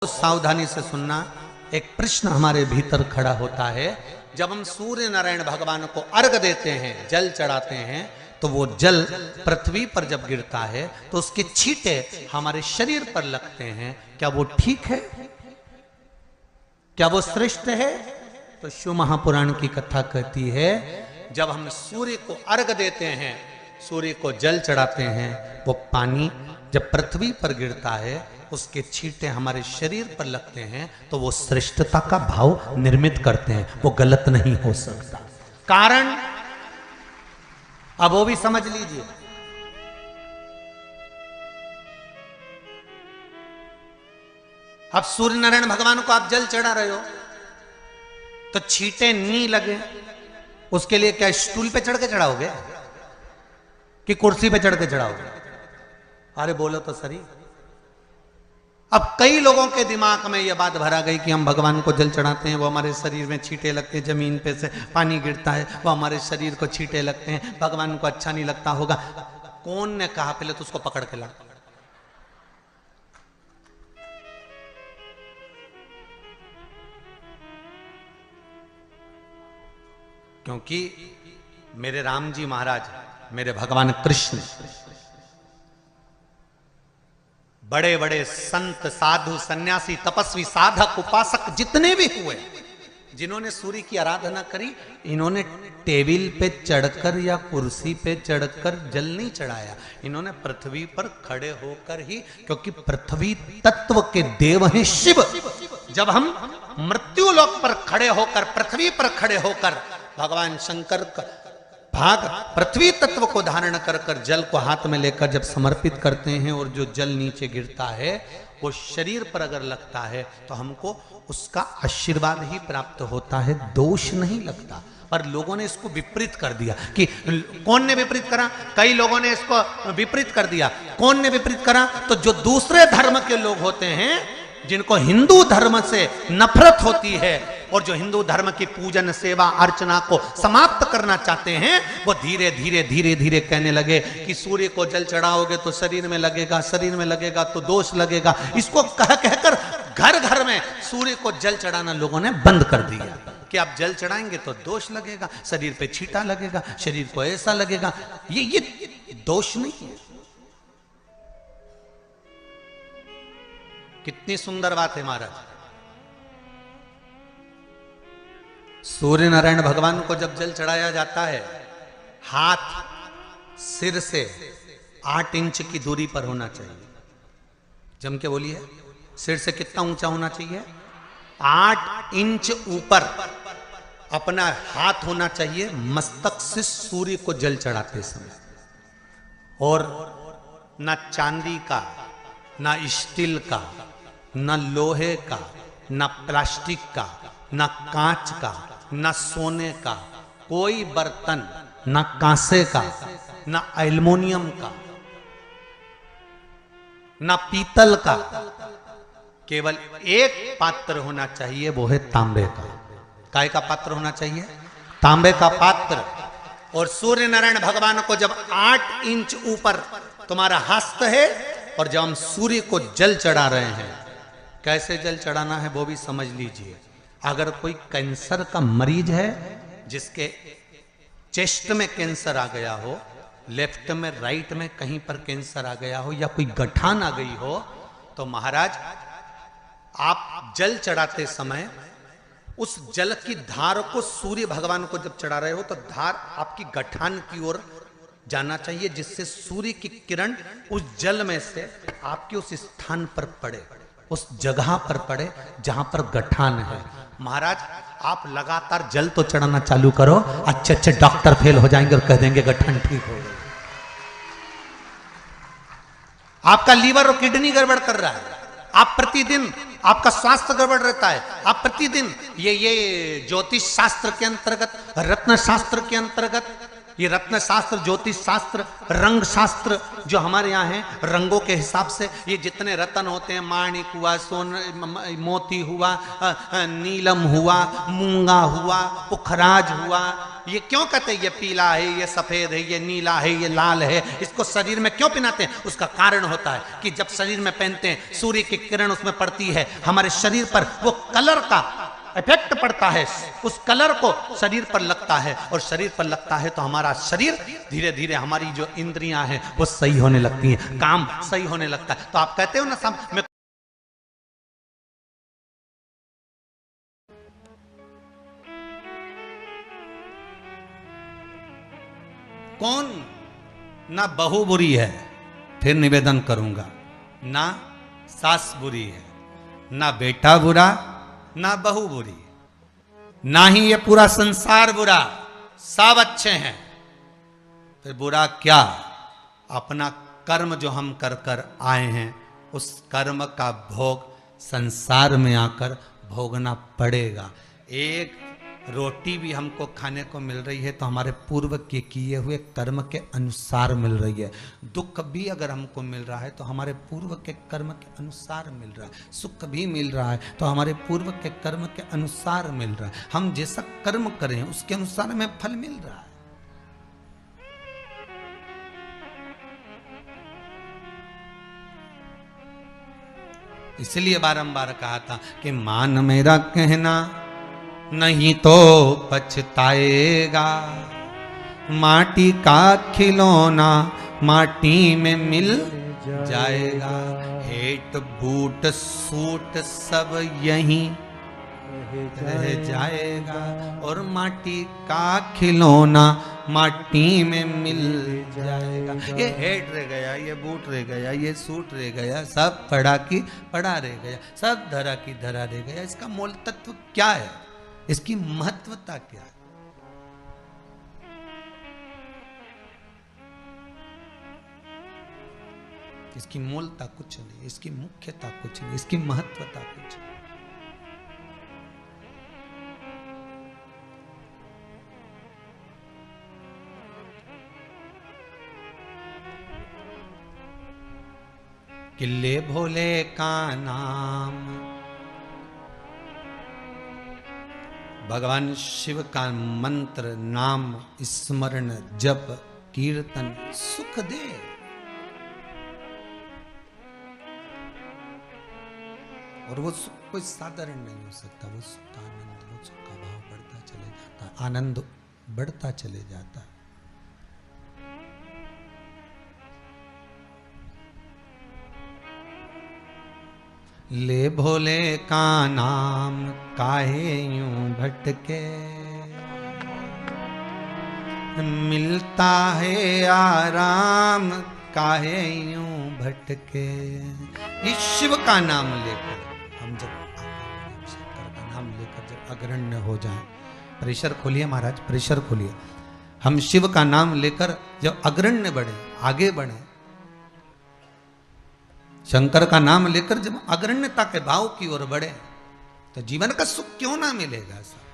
सावधानी से सुनना। एक प्रश्न हमारे भीतर खड़ा होता है, जब हम सूर्य नारायण भगवान को अर्घ देते हैं, जल चढ़ाते हैं, तो वो जल पृथ्वी पर जब गिरता है तो उसके छींटे हमारे शरीर पर लगते हैं। क्या वो ठीक है? क्या वो श्रेष्ठ है? तो शिव महापुराण की कथा कहती है, जब हम सूर्य को अर्घ देते हैं, सूर्य को जल चढ़ाते हैं, वो पानी जब पृथ्वी पर गिरता है, उसके छींटे हमारे शरीर पर लगते हैं, तो वो श्रेष्ठता का भाव निर्मित करते हैं, वो गलत नहीं हो सकता। कारण अब वो भी समझ लीजिए। अब सूर्य नारायण भगवान को आप जल चढ़ा रहे हो तो छींटे नहीं लगे, उसके लिए क्या स्टूल पे चढ़ के चढ़ाओगे कि कुर्सी पे चढ़ के चढ़ाओगे? अरे बोलो तो सही। अब कई लोगों के दिमाग में यह बात भरा गई कि हम भगवान को जल चढ़ाते हैं, वो हमारे शरीर में छींटे लगते हैं, जमीन पे से पानी गिरता है, वो हमारे शरीर को छींटे लगते हैं, भगवान को अच्छा नहीं लगता होगा। कौन ने कहा? पहले तो उसको पकड़ के ला। क्योंकि मेरे राम जी महाराज, मेरे भगवान कृष्ण, बड़े बड़े संत, साधु, सन्यासी, तपस्वी, साधक, उपासक जितने भी हुए, जिन्होंने सूर्य की आराधना करी, इन्होंने टेबल पे चढ़कर या कुर्सी पे चढ़कर जल नहीं चढ़ाया, इन्होंने पृथ्वी पर खड़े होकर ही, क्योंकि पृथ्वी तत्व के देव हैं शिव। जब हम मृत्यु लोक पर खड़े होकर, पृथ्वी पर खड़े होकर भगवान शंकर का भाग पृथ्वी तत्व को धारण कर कर जल को हाथ में लेकर जब समर्पित करते हैं, और जो जल नीचे गिरता है वो शरीर पर अगर लगता है तो हमको उसका आशीर्वाद ही प्राप्त होता है, दोष नहीं लगता। पर लोगों ने इसको विपरीत कर दिया। कि कौन ने विपरीत करा? कई लोगों ने इसको विपरीत कर दिया। कौन ने विपरीत करा? तो जो दूसरे धर्म के लोग होते हैं, जिनको हिंदू धर्म से नफरत होती है और जो हिंदू धर्म की पूजन, सेवा, अर्चना को समाप्त करना चाहते हैं, वो धीरे धीरे धीरे धीरे कहने लगे कि सूर्य को जल चढ़ाओगे तो शरीर में लगेगा, शरीर में लगेगा तो दोष लगेगा। इसको कह कहकर घर घर में सूर्य को जल चढ़ाना लोगों ने बंद कर दिया कि आप जल चढ़ाएंगे तो दोष लगेगा, शरीर पे छींटा लगेगा, शरीर को ऐसा लगेगा। ये दोष नहीं है। कितनी सुंदर बात है महाराज। सूर्य नारायण भगवान को जब जल चढ़ाया जाता है, हाथ सिर से 8 इंच की दूरी पर होना चाहिए। जम के बोलिए, सिर से कितना ऊंचा होना चाहिए? 8 इंच ऊपर अपना हाथ होना चाहिए मस्तक से सूर्य को जल चढ़ाते समय। और ना चांदी का, ना स्टील का, ना लोहे का, ना प्लास्टिक का, ना कांच का, ना सोने का कोई बर्तन, ना कांसे का, ना एल्युमिनियम का, ना पीतल का, केवल एक पात्र होना चाहिए, वो है तांबे का। काय का पात्र होना चाहिए? तांबे का पात्र। और सूर्य नारायण भगवान को जब 8 इंच ऊपर तुम्हारा हस्त है, और जब हम सूर्य को जल चढ़ा रहे हैं, कैसे जल चढ़ाना है वो भी समझ लीजिए। अगर कोई कैंसर का मरीज है, जिसके चेस्ट में कैंसर आ गया हो, लेफ्ट में, राइट में कहीं पर कैंसर आ गया हो, या कोई गठान आ गई हो, तो महाराज आप जल चढ़ाते समय उस जल की धार को सूर्य भगवान को जब चढ़ा रहे हो, तो धार आपकी गठान की ओर जाना चाहिए, जिससे सूर्य की किरण उस जल में से आपके उस स्थान पर पड़े, उस जगह पर पड़े जहां पर गठान है। महाराज आप लगातार जल तो चढ़ाना चालू करो, अच्छे अच्छे डॉक्टर फेल हो जाएंगे और कह देंगे गठान ठीक हो गई। आपका लीवर और किडनी गड़बड़ कर रहा है, आप प्रतिदिन, आपका स्वास्थ्य गड़बड़ रहता है, आप प्रतिदिन ये ज्योतिष शास्त्र के अंतर्गत, रत्न शास्त्र के अंतर्गत ये रत्न शास्त्र, ज्योतिष शास्त्र, रंग शास्त्र जो हमारे यहाँ है, रंगों के हिसाब से ये जितने रत्न होते हैं, माणिक हुआ, मोती हुआ, नीलम हुआ, मूंगा हुआ, पुखराज हुआ, ये क्यों कहते हैं ये पीला है, ये सफेद है, ये नीला है, ये लाल है, इसको शरीर में क्यों पहनाते हैं? उसका कारण होता है कि जब शरीर में पहनते हैं सूर्य की किरण उसमें पड़ती है, हमारे शरीर पर वो कलर का इफेक्ट पड़ता है, उस कलर को शरीर पर लगता है, और शरीर पर लगता है तो हमारा शरीर धीरे धीरे, हमारी जो इंद्रियां हैं वो सही होने लगती हैं, काम सही होने लगता है। तो आप कहते हो ना साहब, मैं कौन ना बहू बुरी है, फिर निवेदन करूंगा, ना सास बुरी है, ना बेटा बुरा, ना बहू बुरी, ना ही ये पूरा संसार बुरा, सब अच्छे हैं। फिर बुरा क्या? अपना कर्म जो हम कर कर आए हैं, उस कर्म का भोग संसार में आकर भोगना पड़ेगा। एक रोटी भी हमको खाने को मिल रही है तो हमारे पूर्व के किए हुए कर्म के अनुसार मिल रही है। दुख भी अगर हमको मिल रहा है तो हमारे पूर्व के कर्म के अनुसार मिल रहा है। सुख भी मिल रहा है तो हमारे पूर्व के कर्म के अनुसार मिल रहा है। हम जैसा कर्म करें उसके अनुसार हमें फल मिल रहा है। इसलिए बारंबार कहा था कि मान मेरा कहना नहीं तो पछताएगा, माटी का खिलौना माटी में मिल जाएगा, हेट बूट सूट सब यहीं रह जाएगा, और माटी का खिलौना माटी में मिल जाएगा। ये हेट रह गया, ये बूट रह गया, ये सूट रह गया, सब पड़ा की पड़ा रह गया, सब धरा की धरा रह गया। इसका मूल तत्व क्या है? इसकी महत्वता क्या है? इसकी मूलता कुछ नहीं, इसकी मुख्यता कुछ नहीं, इसकी महत्वता कुछ नहीं। किले भोले का नाम, भगवान शिव का मंत्र, नाम स्मरण जप कीर्तन सुख दे। और वो सुख कोई साधारण नहीं हो सकता। वो सुख आनंद, वो सुख का भाव बढ़ता चले जाता, आनंद बढ़ता चले जाता। ले भोले का नाम काहे यूं भटके, मिलता है आराम काहे यूं भटके। इस शिव का नाम लेकर हम जब शंकर का नाम लेकर जब अग्रण्य हो जाएं, प्रेशर खोलिए महाराज, प्रेशर खोलिए। हम शिव का नाम लेकर जब अग्रण्य बढ़े, आगे बढ़े, शंकर का नाम लेकर जब अग्रण्यता के भाव की ओर बढ़े, तो जीवन का सुख क्यों ना मिलेगा साहब।